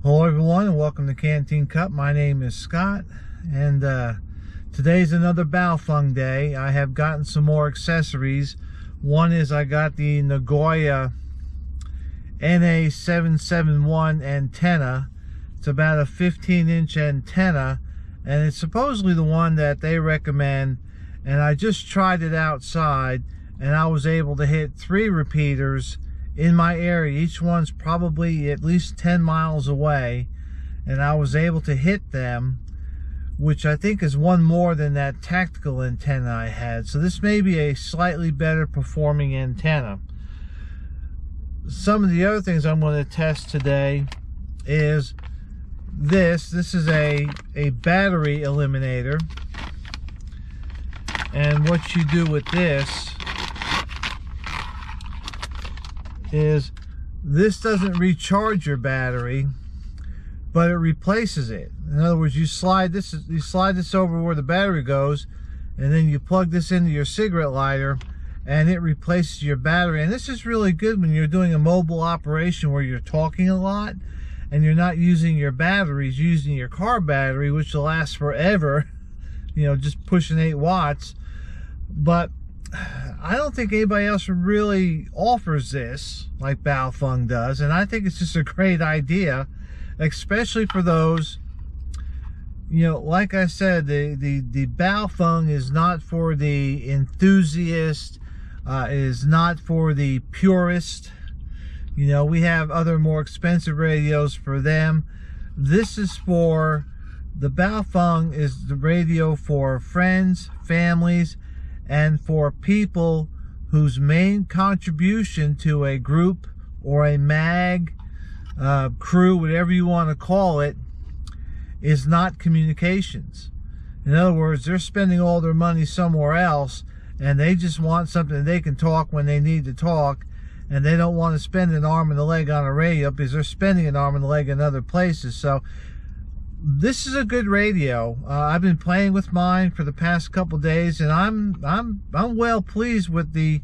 Hello everyone and welcome to Canteen Cup. My name is Scott and today's another Baofeng day. I have gotten some more accessories. One is I got the Nagoya NA771 antenna. It's about a 15-inch antenna and it's supposedly the one that they recommend, and I just tried it outside and I was able to hit 3 repeaters in my area. Each one's probably at least 10 miles away, and I was able to hit them, which I think is one more than that tactical antenna I had. So this may be a slightly better performing antenna. Some of the other things I'm going to test today is this is a battery eliminator, and what you do with this is this doesn't recharge your battery, but it replaces it. In other words, you slide this over where the battery goes, and then you plug this into your cigarette lighter and it replaces your battery. And this is really good when you're doing a mobile operation where you're talking a lot and you're not using your batteries, using your car battery, which will last forever, you know, just pushing 8 watts. But I don't think anybody else really offers this like Baofeng does, and I think it's just a great idea, especially for those, you know, like I said, the Baofeng is not for the enthusiast, is not for the purist. You know, we have other more expensive radios for them. This is for, the Baofeng is the radio for friends, families, and for people whose main contribution to a group or a mag, crew, whatever you want to call it, is not communications. In other words, they're spending all their money somewhere else and they just want something that they can talk when they need to talk, and they don't want to spend an arm and a leg on a radio because they're spending an arm and a leg in other places. So this is a good radio. I've been playing with mine for the past couple days, and I'm well pleased with the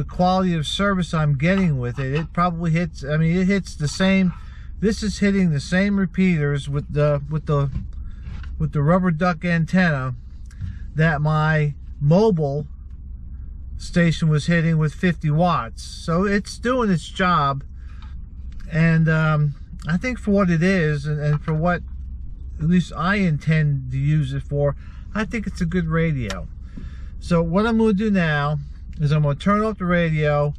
quality of service I'm getting with it. It probably hits, I mean, it hits the same. This is hitting the same repeaters with the rubber duck antenna that my mobile station was hitting with 50 watts. So it's doing its job, and I think for what it is, and for what at least I intend to use it for, I think it's a good radio. So what I'm going to do now is I'm going to turn off the radio,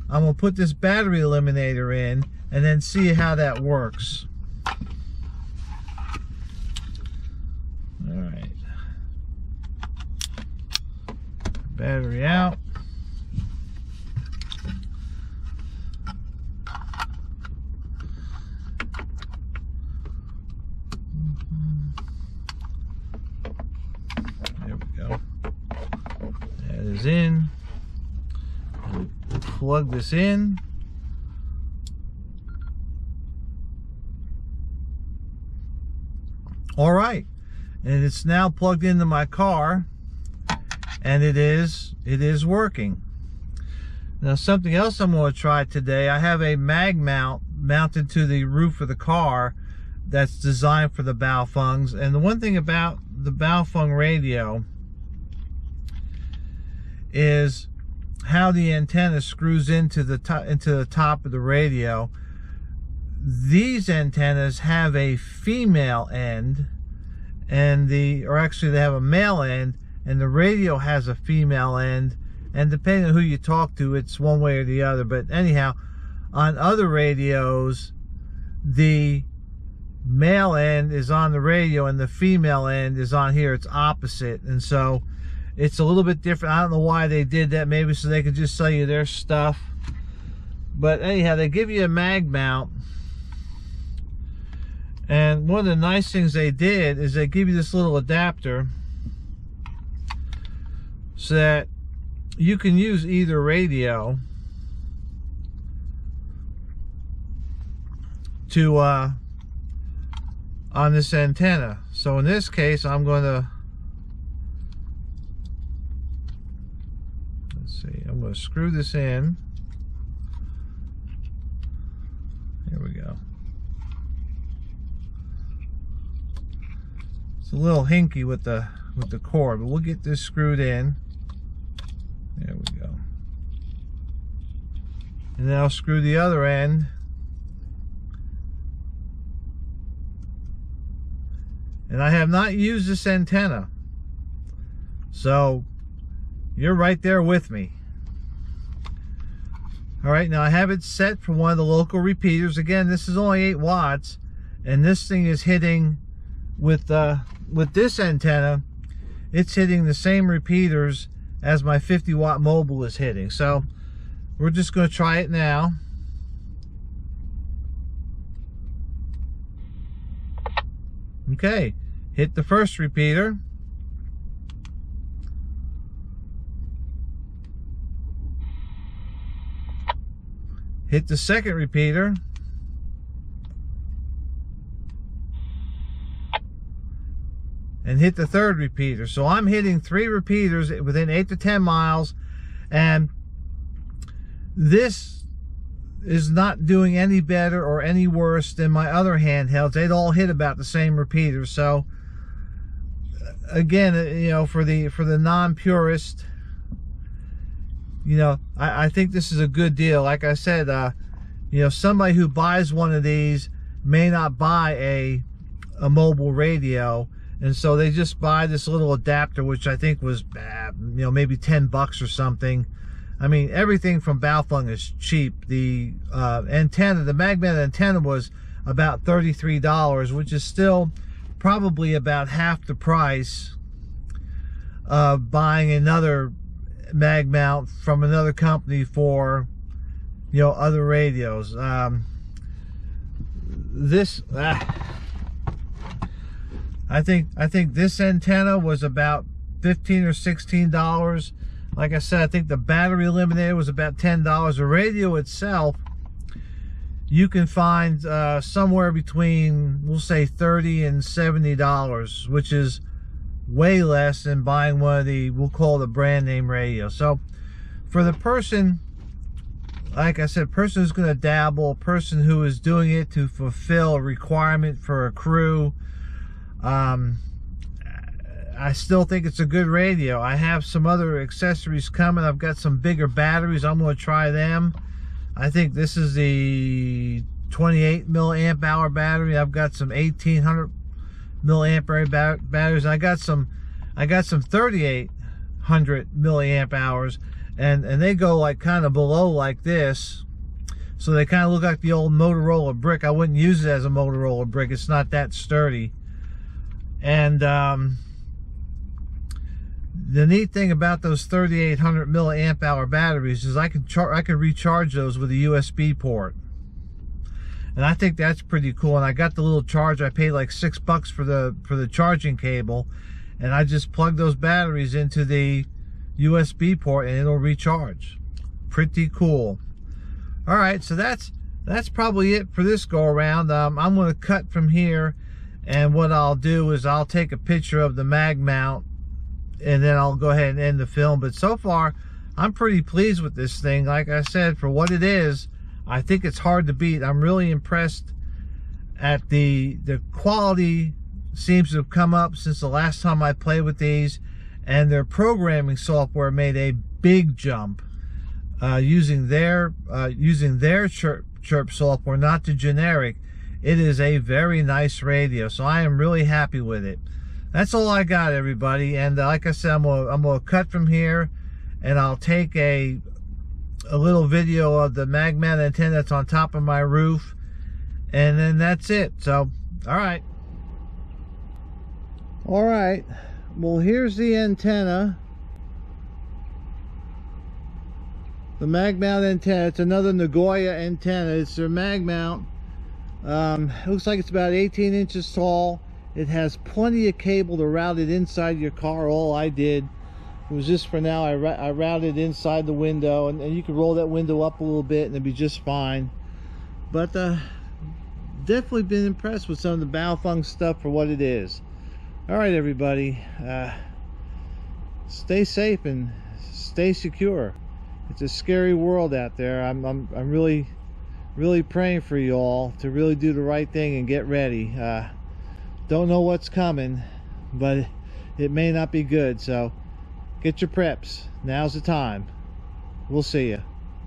I'm going to put this battery eliminator in, and then see how that works. Alright. Battery out. In, plug this in, all right, and it's now plugged into my car, and it is working. Now something else I'm going to try today, I have a mag mount mounted to the roof of the car that's designed for the Baofengs, and the one thing about the Baofeng radio is how the antenna screws into the top of the radio. These antennas have a female end, and or actually they have a male end, and the radio has a female end, and depending on who you talk to, it's one way or the other. But anyhow, on other radios, the male end is on the radio and the female end is on here. It's opposite, and so it's a little bit different. I don't know why they did that. Maybe so they could just sell you their stuff. But anyhow, they give you a mag mount. And one of the nice things they did is they give you this little adapter so that you can use either radio to on this antenna. So in this case, I'm going to, I'm going to screw this in. Here we go. a little hinky with the cord, but we'll get this screwed in. There we go. And then I'll screw the other end. And I have not used this antenna, so you're right there with me. Alright, now I have it set for one of the local repeaters. Again, this is only 8 watts, and this thing is hitting with this antenna, it's hitting the same repeaters as my 50 watt mobile is hitting. So we're just going to try it now. Okay, hit the first repeater. Hit the second repeater. And hit the third repeater. So I'm hitting 3 repeaters within 8 to 10 miles, and this is not doing any better or any worse than my other handhelds. They'd all hit about the same repeaters. So again, you know, for the non-purist, you know, I think this is a good deal. Like I said, you know, somebody who buys one of these may not buy a mobile radio, and so they just buy this little adapter, which I think was, you know, maybe 10 bucks or something. I mean, everything from Baofeng is cheap. The antenna, the magnet antenna, was about $33, which is still probably about half the price of buying another mag mount from another company for, you know, other radios. I think this antenna was about $15 or $16. Like I said, I think the battery eliminator was about $10. The radio itself, you can find somewhere between, we'll say, $30 and $70, which is way less than buying one of the, we'll call it a brand name radio. So for the person, like I said, person who's going to dabble, a person who is doing it to fulfill a requirement for a crew, I still think it's a good radio. I have some other accessories coming. I've got some bigger batteries. I'm going to try them. I think this is the 28 milliamp hour battery. I've got some 1800 milliamp hour batteries. I got some 3800 milliamp hours, and they go like kind of below like this, so they kind of look like the old Motorola brick. I wouldn't use it as a Motorola brick. It's not that sturdy. And the neat thing about those 3800 milliamp hour batteries is I could recharge those with a USB port, and I think that's pretty cool. And I got the little charger. I paid like $6 for the charging cable, and I just plug those batteries into the USB port and it'll recharge. Pretty cool. All right, so that's probably it for this go around. I'm going to cut from here, and what I'll do is I'll take a picture of the mag mount, and then I'll go ahead and end the film. But so far, I'm pretty pleased with this thing. Like I said, for what it is, I think it's hard to beat. I'm really impressed at the quality. Seems to have come up since the last time I played with these, and their programming software made a big jump using their chirp software, not the generic. It is a very nice radio, so I am really happy with it. That's all I got, everybody. And like I said, I'm gonna cut from here, and I'll take a little video of the mag mount antenna that's on top of my roof, and then that's it. So, all right. Well, here's the antenna, the mag mount antenna. It's another Nagoya antenna. It's their mag mount. Looks like it's about 18 inches tall. It has plenty of cable to route it inside your car. All I did was just, for now, I routed inside the window, and you can roll that window up a little bit and it'll be just fine. But definitely been impressed with some of the Baofeng stuff for what it is. All right, everybody, stay safe and stay secure. It's a scary world out there. I'm really praying for you all to really do the right thing and get ready. Don't know what's coming, but it may not be good. So get your preps. Now's the time. We'll see you.